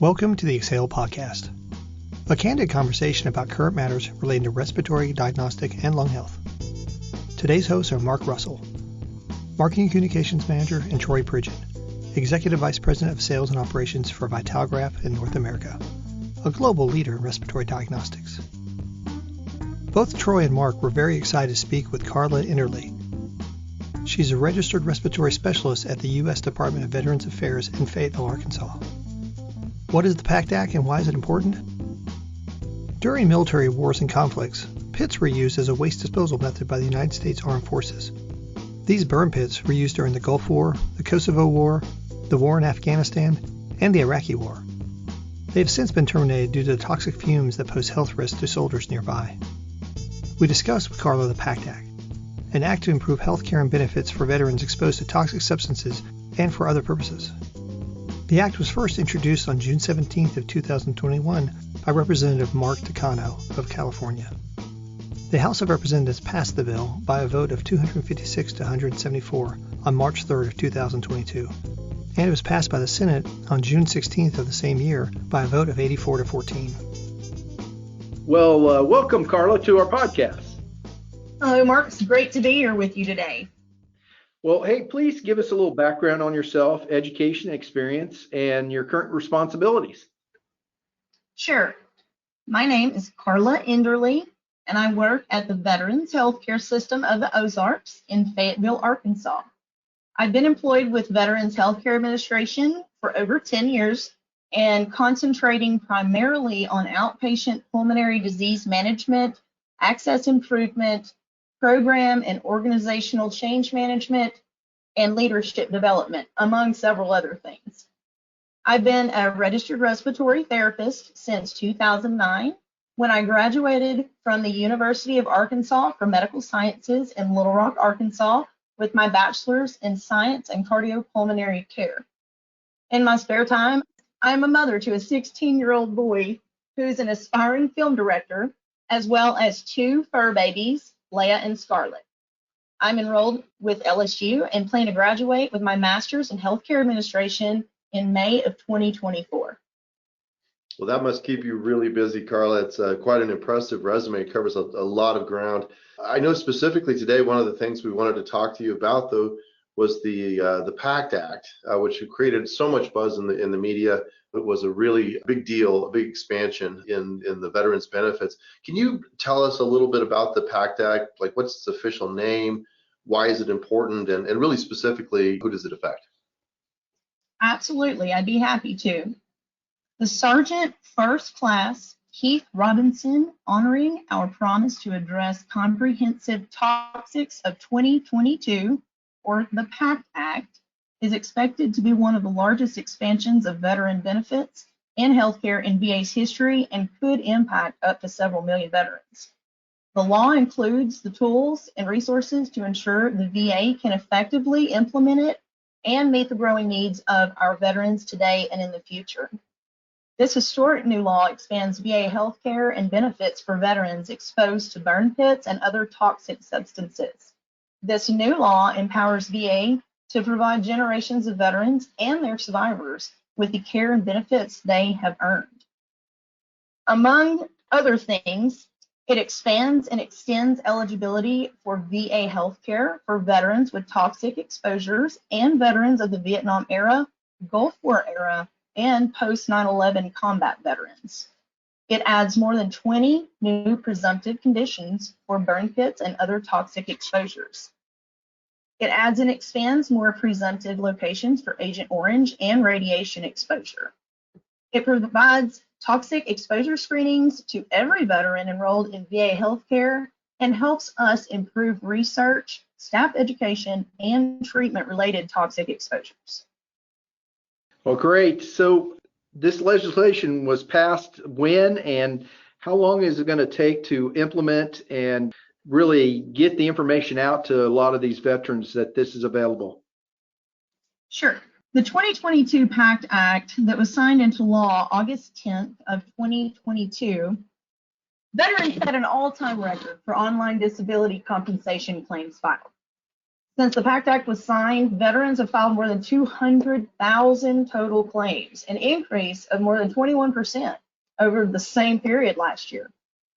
Welcome to the Exhale Podcast, a candid conversation about current matters relating to respiratory, diagnostic, and lung health. Today's hosts are Mark Russell, Marketing Communications Manager, and Troy Pridgeon, Executive Vice President of Sales and Operations for Vitalgraph in North America, a global leader in respiratory diagnostics. Both Troy and Mark were very excited to speak with Karla Enderle. She's a registered respiratory specialist at the U.S. Department of Veterans Affairs in Fayetteville, Arkansas. What is the PACT Act and why is it important? During military wars and conflicts, pits were used as a waste disposal method by the United States Armed Forces. These burn pits were used during the Gulf War, the Kosovo War, the war in Afghanistan, and the Iraqi War. They have since been terminated due to the toxic fumes that pose health risks to soldiers nearby. We discussed with Karla the PACT Act, an act to improve health care and benefits for veterans exposed to toxic substances and for other purposes. The act was first introduced on June 17th of 2021 by Representative Mark Takano of California. The House of Representatives passed the bill by a vote of 256 to 174 on March 3rd of 2022, and it was passed by the Senate on June 16th of the same year by a vote of 84 to 14. Well, welcome, Karla, to our podcast. Hello, Mark. It's great to be here with you today. Well, hey, please give us a little background on yourself, education, experience, and your current responsibilities. Sure. My name is Karla Enderle, and I work at the Veterans Healthcare System of the Ozarks in Fayetteville, Arkansas. I've been employed with Veterans Healthcare Administration for over 10 years and concentrating primarily on outpatient pulmonary disease management, access improvement, program and organizational change management, and leadership development, among several other things. I've been a registered respiratory therapist since 2009, when I graduated from the University of Arkansas for Medical Sciences in Little Rock, Arkansas, with my bachelor's in science and cardiopulmonary care. In my spare time, I'm a mother to a 16-year-old boy who's an aspiring film director, as well as two fur babies, Leia and Scarlett. I'm enrolled with LSU and plan to graduate with my master's in healthcare administration in May of 2024. Well, that must keep you really busy, Karla. It's quite an impressive resume. It covers a lot of ground. I know specifically today, one of the things we wanted to talk to you about, though, was the PACT Act, which created so much buzz in the media. It was a really big deal, a big expansion in the veterans' benefits. Can you tell us a little bit about the PACT Act? Like, what's its official name? Why is it important? And really specifically, who does it affect? Absolutely, I'd be happy to. The Sergeant First Class Keith Robinson, honoring our promise to address comprehensive toxics of 2022, or the PACT Act, is expected to be one of the largest expansions of veteran benefits and healthcare in VA's history and could impact up to several million veterans. The law includes the tools and resources to ensure the VA can effectively implement it and meet the growing needs of our veterans today and in the future. This historic new law expands VA healthcare and benefits for veterans exposed to burn pits and other toxic substances. This new law empowers VA to provide generations of veterans and their survivors with the care and benefits they have earned. Among other things, it expands and extends eligibility for VA healthcare for veterans with toxic exposures and veterans of the Vietnam era, Gulf War era, and post 9/11 combat veterans. It adds more than 20 new presumptive conditions for burn pits and other toxic exposures. It adds and expands more presumptive locations for Agent Orange and radiation exposure. It provides toxic exposure screenings to every veteran enrolled in VA healthcare and helps us improve research, staff education, and treatment-related toxic exposures. Well, great. So this legislation was passed when, and how long is it going to take to implement and really get the information out to a lot of these veterans that this is available? Sure. The 2022 PACT Act that was signed into law August 10th of 2022, veterans set an all-time record for online disability compensation claims filed. Since the PACT Act was signed, veterans have filed more than 200,000 total claims, an increase of more than 21% over the same period last year.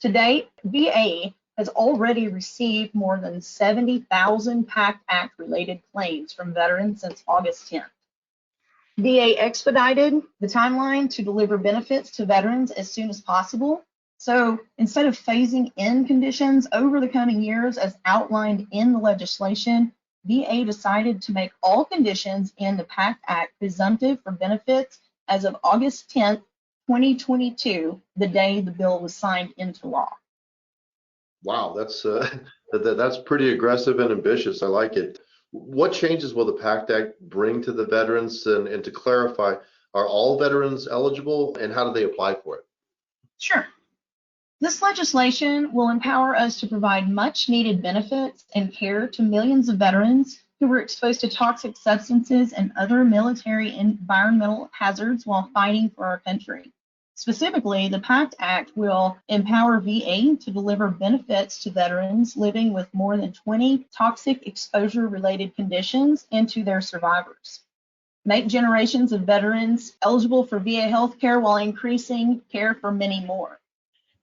To date, VA has already received more than 70,000 PACT Act related claims from veterans since August 10th. VA expedited the timeline to deliver benefits to veterans as soon as possible. So instead of phasing in conditions over the coming years as outlined in the legislation, VA decided to make all conditions in the PACT Act presumptive for benefits as of August 10th, 2022, the day the bill was signed into law. Wow, that's pretty aggressive and ambitious. I like it. What changes will the PACT Act bring to the veterans? And to clarify, are all veterans eligible, and how do they apply for it? Sure. This legislation will empower us to provide much needed benefits and care to millions of veterans who were exposed to toxic substances and other military environmental hazards while fighting for our country. Specifically, the PACT Act will empower VA to deliver benefits to veterans living with more than 20 toxic exposure-related conditions and to their survivors. Make generations of veterans eligible for VA health care while increasing care for many more.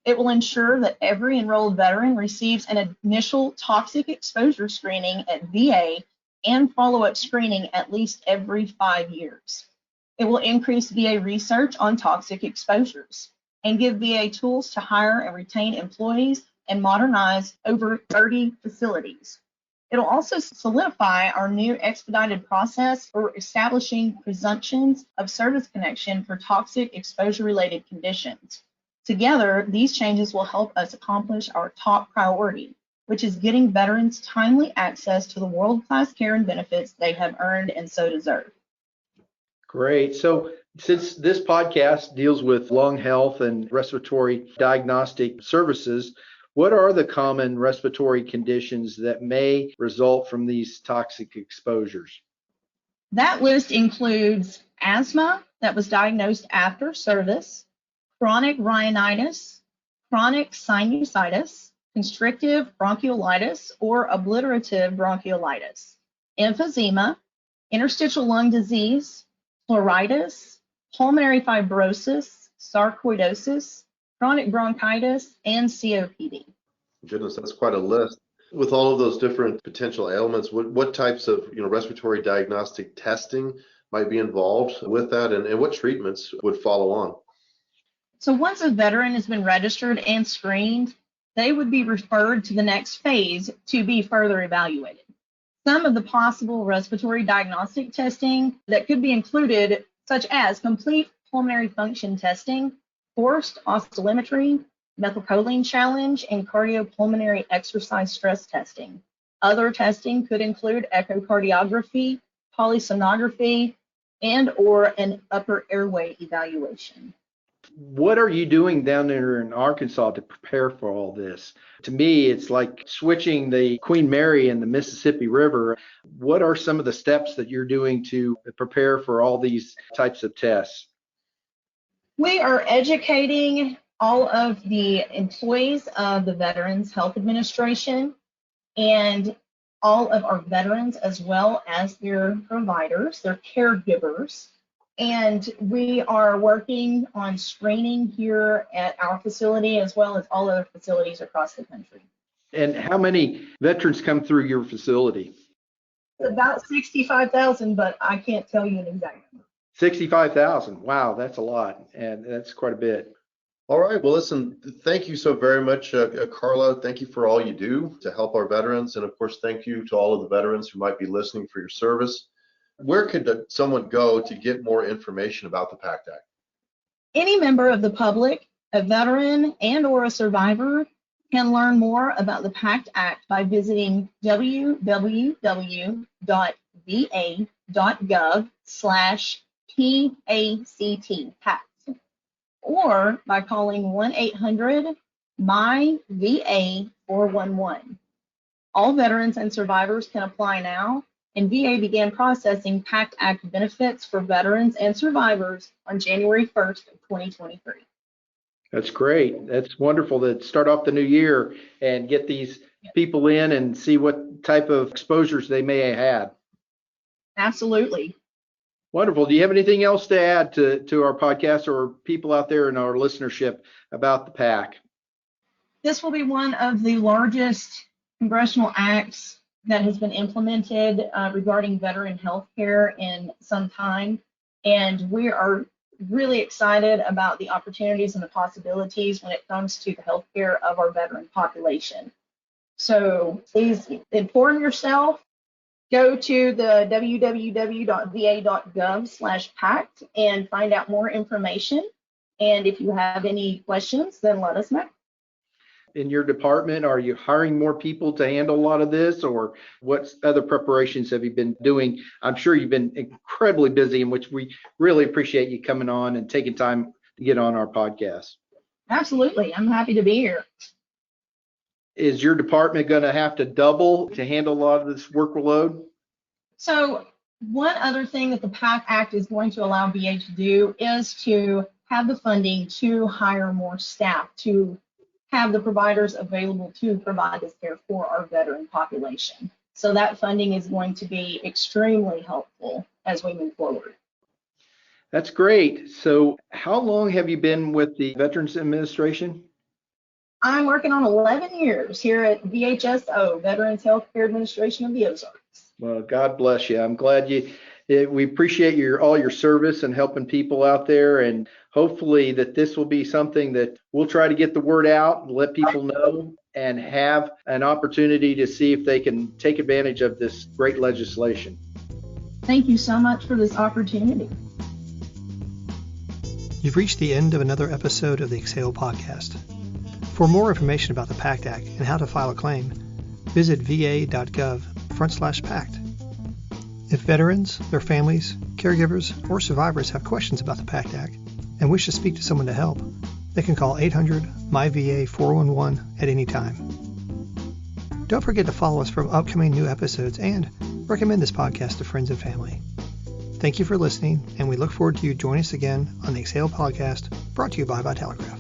It will ensure that every enrolled veteran receives an initial toxic exposure screening at VA and follow-up screening at least every 5 years. It will increase VA research on toxic exposures and give VA tools to hire and retain employees and modernize over 30 facilities. It'll also solidify our new expedited process for establishing presumptions of service connection for toxic exposure-related conditions. Together, these changes will help us accomplish our top priority, which is getting veterans timely access to the world-class care and benefits they have earned and so deserve. Great. So since this podcast deals with lung health and respiratory diagnostic services, what are the common respiratory conditions that may result from these toxic exposures? That list includes asthma that was diagnosed after service, chronic rhinitis, chronic sinusitis, constrictive bronchiolitis or obliterative bronchiolitis, emphysema, interstitial lung disease, pleuritis, pulmonary fibrosis, sarcoidosis, chronic bronchitis, and COPD. Goodness, that's quite a list. With all of those different potential ailments, what types of respiratory diagnostic testing might be involved with that, and what treatments would follow on? So once a veteran has been registered and screened, they would be referred to the next phase to be further evaluated. Some of the possible respiratory diagnostic testing that could be included, such as complete pulmonary function testing, forced oscillometry, methylcholine challenge, and cardiopulmonary exercise stress testing. Other testing could include echocardiography, polysomnography, and or an upper airway evaluation. What are you doing down there in Arkansas to prepare for all this? To me, it's like switching the Queen Mary and the Mississippi River. What are some of the steps that you're doing to prepare for all these types of tests? We are educating all of the employees of the Veterans Health Administration and all of our veterans, as well as their providers, their caregivers. And we are working on screening here at our facility, as well as all other facilities across the country. And how many veterans come through your facility? About 65,000, but I can't tell you an exact number. 65,000. Wow, that's a lot. And that's quite a bit. All right. Well, listen, thank you so very much, Karla. Thank you for all you do to help our veterans. And of course, thank you to all of the veterans who might be listening for your service. Where could someone go to get more information about the PACT Act? Any member of the public, a veteran, and or a survivor can learn more about the PACT Act by visiting www.va.gov/PACT, or by calling 1-800-MY-VA-411. All veterans and survivors can apply now, and VA began processing PACT Act benefits for veterans and survivors on January 1st of 2023. That's great. That's wonderful to start off the new year and get these people in and see what type of exposures they may have had. Absolutely. Wonderful. Do you have anything else to add to our podcast or people out there in our listenership about the PAC? This will be one of the largest congressional acts that has been implemented regarding veteran health care in some time. And we are really excited about the opportunities and the possibilities when it comes to the health care of our veteran population. So please inform yourself. Go to the www.va.gov/PACT and find out more information. And if you have any questions, then let us know. In your department, are you hiring more people to handle a lot of this, or what other preparations have you been doing? I'm sure you've been incredibly busy, in which we really appreciate you coming on and taking time to get on our podcast. Absolutely. I'm happy to be here. Is your department going to have to double to handle a lot of this workload? So one other thing that the PACT Act is going to allow VA to do is to have the funding to hire more staff, to have the providers available to provide this care for our veteran population. So that funding is going to be extremely helpful as we move forward. That's great. So how long have you been with the Veterans Administration? I'm working on 11 years here at VHSO, Veterans Healthcare Administration of the Ozarks. Well, God bless you. I'm glad we appreciate all your service and helping people out there, and hopefully that this will be something that we'll try to get the word out and let people know and have an opportunity to see if they can take advantage of this great legislation. Thank you so much for this opportunity. You've reached the end of another episode of the Exhale podcast. For more information about the PACT Act and how to file a claim, visit va.gov/PACT. If veterans, their families, caregivers, or survivors have questions about the PACT Act and wish to speak to someone to help, they can call 800-MY-VA-411 at any time. Don't forget to follow us for upcoming new episodes and recommend this podcast to friends and family. Thank you for listening, and we look forward to you joining us again on the Exhale podcast, brought to you by Telegraph.